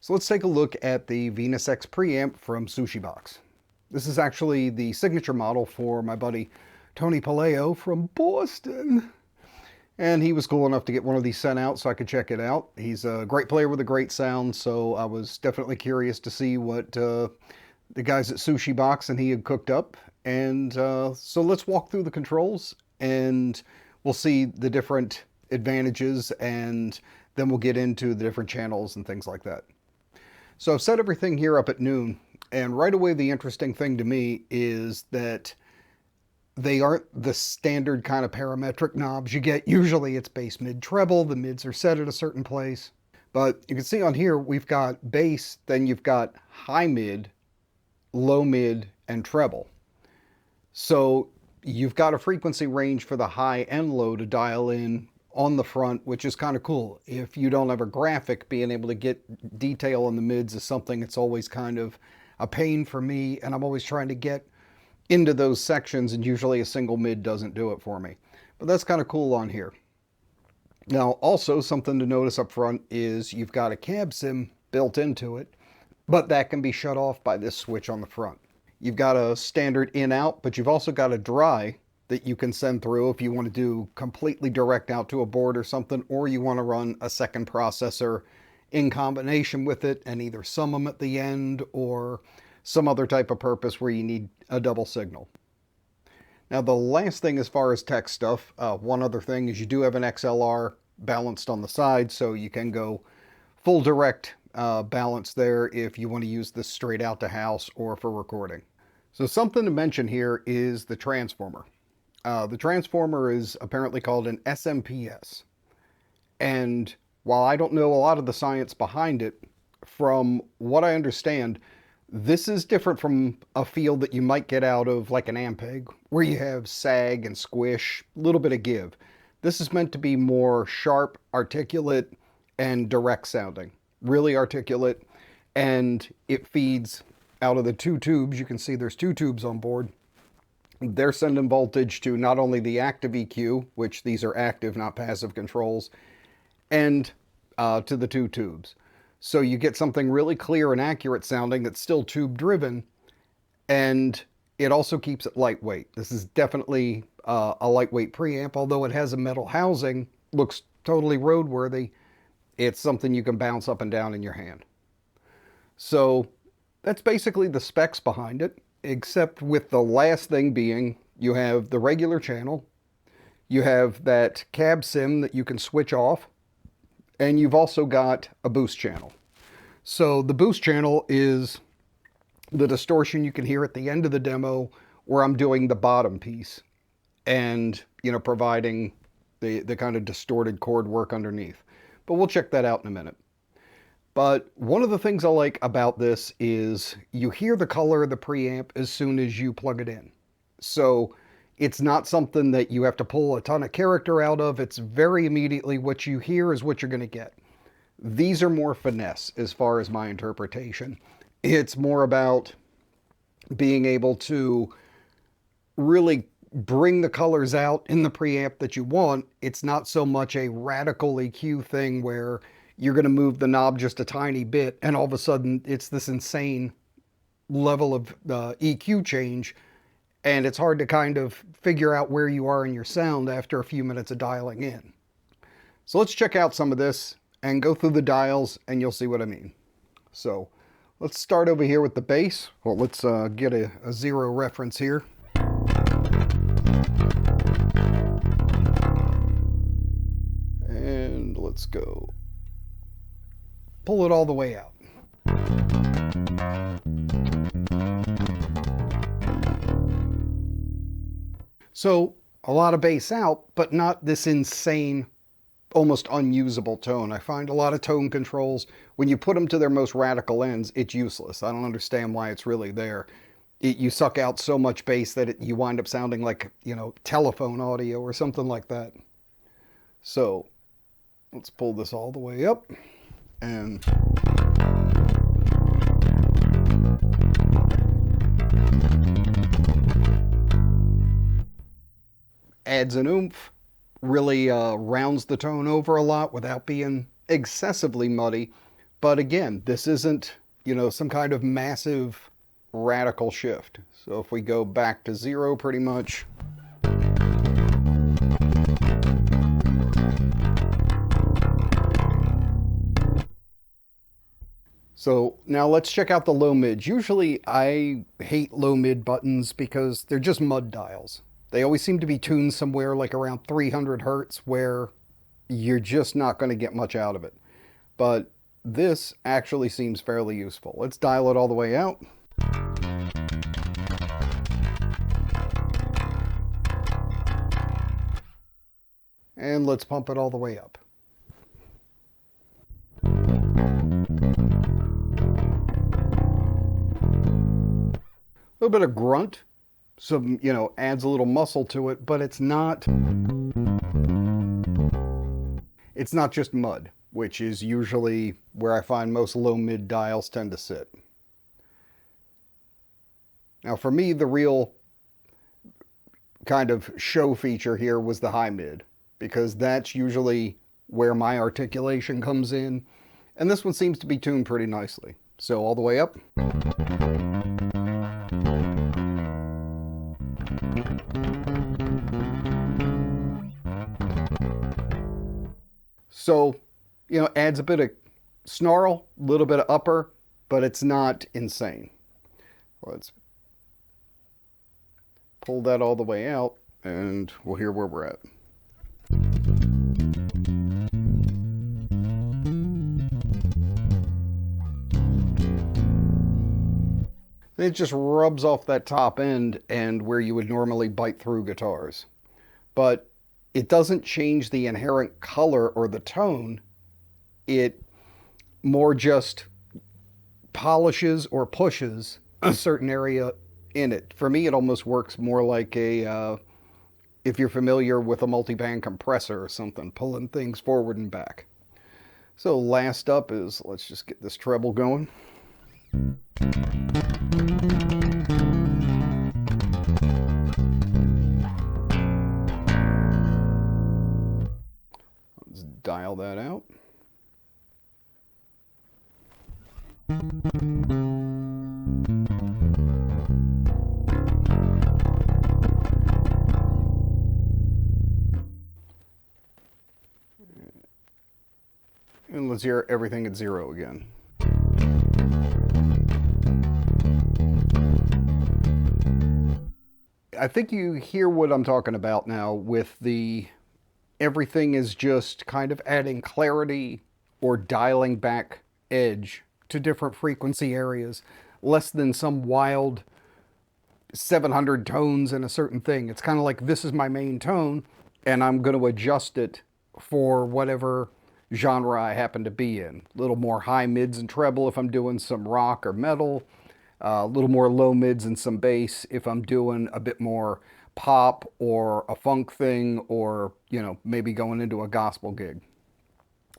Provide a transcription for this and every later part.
So let's take a look at the Venus X preamp from Sushi Box. This is actually the signature model for my buddy Tony Puleo from Boston. And he was cool enough to get one of these sent out so I could check it out. He's a great player with a great sound, so I was definitely curious to see what the guys at Sushi Box and he had cooked up. And so let's walk through the controls and we'll see the different advantages, and then we'll get into the different channels and things like that. So I've set everything here up at noon, and right away the interesting thing to me is that they aren't the standard kind of parametric knobs you get. Usually it's bass, mid, treble. The mids are set at a certain place. But you can see on here we've got bass, then you've got high mid, low mid, and treble. So you've got a frequency range for the high and low to dial in on the front, which is kind of cool. If you don't have a graphic, being able to get detail on the mids is something that's always kind of a pain for me, and I'm always trying to get into those sections, and usually a single mid doesn't do it for me. But that's kind of cool on here. Now, also something to notice up front is you've got a cabsim built into it, but that can be shut off by this switch on the front. You've got a standard in-out, but you've also got a dry that you can send through if you want to do completely direct out to a board or something, or you want to run a second processor in combination with it and either sum them at the end or some other type of purpose where you need a double signal. Now the last thing as far as tech stuff, one other thing is you do have an XLR balanced on the side, so you can go full direct balance there if you want to use this straight out to house or for recording. So something to mention here is the transformer. The transformer is apparently called an SMPS. And while I don't know a lot of the science behind it, from what I understand, this is different from a field that you might get out of like an Ampeg, where you have sag and squish, a little bit of give. This is meant to be more sharp, articulate, and direct sounding. Really articulate, and it feeds out of the two tubes. You can see there's two tubes on board. They're sending voltage to not only the active EQ, which these are active, not passive controls, and to the two tubes. So you get something really clear and accurate sounding that's still tube driven, and it also keeps it lightweight. This is definitely a lightweight preamp, although it has a metal housing, looks totally roadworthy. It's something you can bounce up and down in your hand. So that's basically the specs behind it, except with the last thing being you have the regular channel, you have that cabsim that you can switch off, and you've also got a boost channel. So the boost channel is the distortion you can hear at the end of the demo where I'm doing the bottom piece and, you know, providing the kind of distorted chord work underneath. But we'll check that out in a minute. But one of the things I like about this is you hear the color of the preamp as soon as you plug it in. So it's not something that you have to pull a ton of character out of. It's very immediately what you hear is what you're going to get. These are more finesse as far as my interpretation. It's more about being able to really bring the colors out in the preamp that you want. It's not so much a radical EQ thing where you're going to move the knob just a tiny bit and all of a sudden it's this insane level of EQ change, and it's hard to kind of figure out where you are in your sound after a few minutes of dialing in. So let's check out some of this and go through the dials and you'll see what I mean. So let's start over here with the bass. Well, let's get a zero reference here. And let's go. Pull it all the way out. So a lot of bass out, but not this insane, almost unusable tone. I find a lot of tone controls, when you put them to their most radical ends, it's useless. I don't understand why it's really there. You suck out so much bass that you wind up sounding like, you know, telephone audio or something like that. So let's pull this all the way up and adds an oomph, really rounds the tone over a lot without being excessively muddy, But again, this isn't, you know, some kind of massive radical shift. So if we go back to 0 pretty much. So now let's check out the low mids. Usually I hate low mid buttons because they're just mud dials. They always seem to be tuned somewhere like around 300 hertz where you're just not going to get much out of it. But this actually seems fairly useful. Let's dial it all the way out. And let's pump it all the way up. A little bit of grunt, some, you know, adds a little muscle to it, but it's not just mud, which is usually where I find most low mid dials tend to sit. Now for me, the real kind of show feature here was the high mid, because that's usually where my articulation comes in, and this one seems to be tuned pretty nicely. So all the way up. So, you know, adds a bit of snarl, a little bit of upper, but it's not insane. Let's pull that all the way out and we'll hear where we're at. It just rubs off that top end and where you would normally bite through guitars. But it doesn't change the inherent color or the tone. It more just polishes or pushes a certain area in it. For me, it almost works more like a, if you're familiar with a multi-band compressor or something, pulling things forward and back. So last up is, let's just get this treble going. Let's dial that out. And let's hear everything at 0 again. I think you hear what I'm talking about now with the everything is just kind of adding clarity or dialing back edge to different frequency areas, less than some wild 700 tones in a certain thing. It's kind of like, this is my main tone and I'm going to adjust it for whatever genre I happen to be in. A little more high mids and treble if I'm doing some rock or metal. A little more low mids and some bass if I'm doing a bit more pop or a funk thing, or, you know, maybe going into a gospel gig.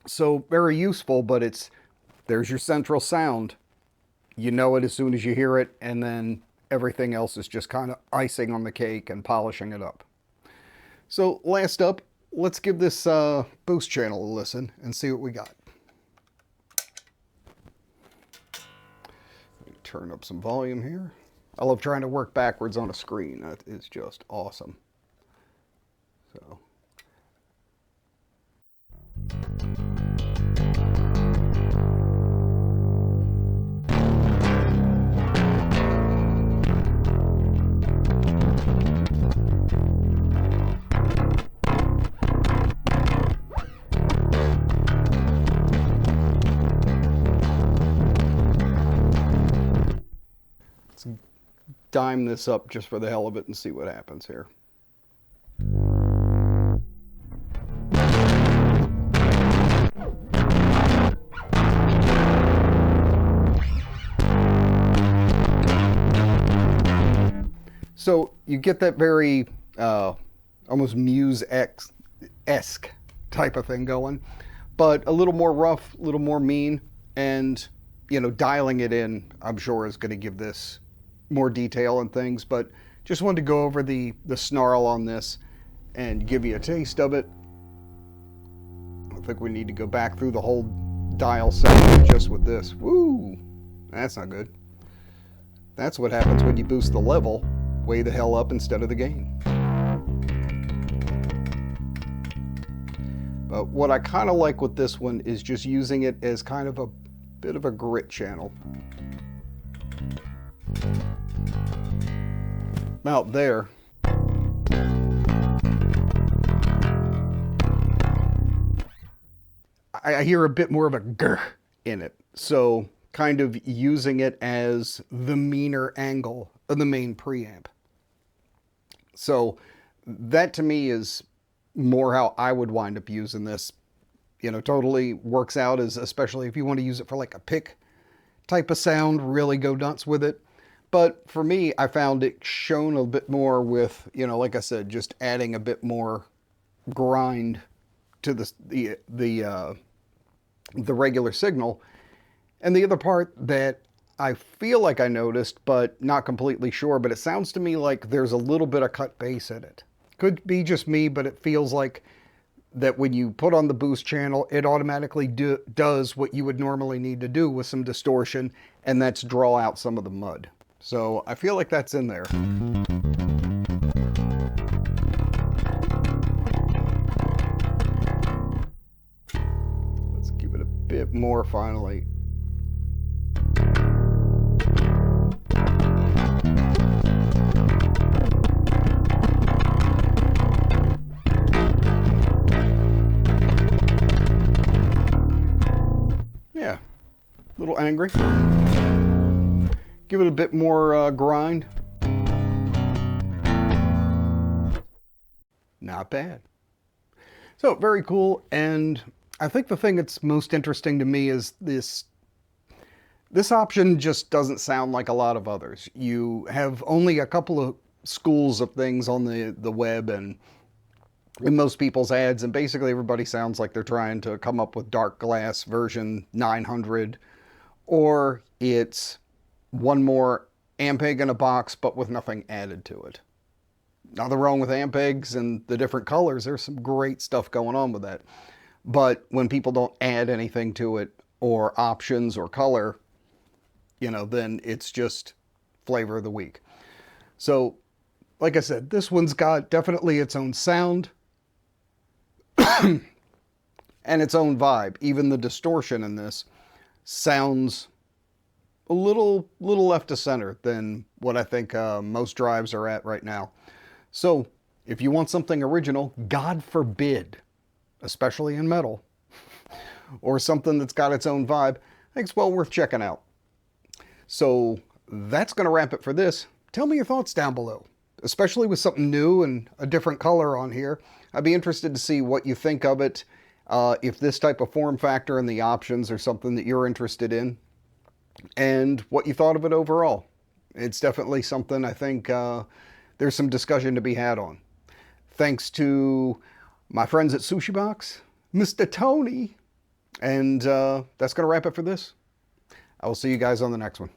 So very useful, but there's your central sound. You know it as soon as you hear it, and then everything else is just kind of icing on the cake and polishing it up. So last up, let's give this boost channel a listen and see what we got. Turn up some volume here. I love trying to work backwards on a screen. That is just awesome. So. Dime this up just for the hell of it and see what happens here. So you get that very almost Muse-esque type of thing going, but a little more rough, a little more mean, and, you know, dialing it in, I'm sure, is going to give this more detail and things, but just wanted to go over the snarl on this and give you a taste of it. I think we need to go back through the whole dial sound just with this. Woo! That's not good. That's what happens when you boost the level way the hell up instead of the gain. But what I kind of like with this one is just using it as kind of a bit of a grit channel. Out there, I hear a bit more of a grr in it. So kind of using it as the meaner angle of the main preamp. So that to me is more how I would wind up using this. You know, totally works out, as especially if you want to use it for like a pick type of sound, really go nuts with it. But for me, I found it shone a bit more with, you know, like I said, just adding a bit more grind to the regular signal. And the other part that I feel like I noticed, but not completely sure, but it sounds to me like there's a little bit of cut bass in it. Could be just me, but it feels like that when you put on the boost channel, it automatically does what you would normally need to do with some distortion, and that's draw out some of the mud. So I feel like that's in there. Let's give it a bit more finally. Yeah, a little angry. Give it a bit more grind. Not bad. So very cool. And I think the thing that's most interesting to me is this option just doesn't sound like a lot of others. You have only a couple of schools of things on the web and in most people's ads, and basically everybody sounds like they're trying to come up with Dark Glass version 900, or it's one more amp egg in a box, but with nothing added to it. Nothing wrong with amp eggs and the different colors. There's some great stuff going on with that. But when people don't add anything to it, or options or color, you know, then it's just flavor of the week. So, like I said, this one's got definitely its own sound and its own vibe. Even the distortion in this sounds a little left of center than what I think most drives are at right now. So if you want something original, God forbid, especially in metal, or something that's got its own vibe, I think it's well worth checking out. So that's going to wrap it for this. Tell me your thoughts down below, especially with something new and a different color on here. I'd be interested to see what you think of it, if this type of form factor and the options are something that you're interested in, and what you thought of it overall. It's definitely something I think there's some discussion to be had on. Thanks to my friends at Sushi Box, Mr. Tony, and that's going to wrap it for this. I will see you guys on the next one.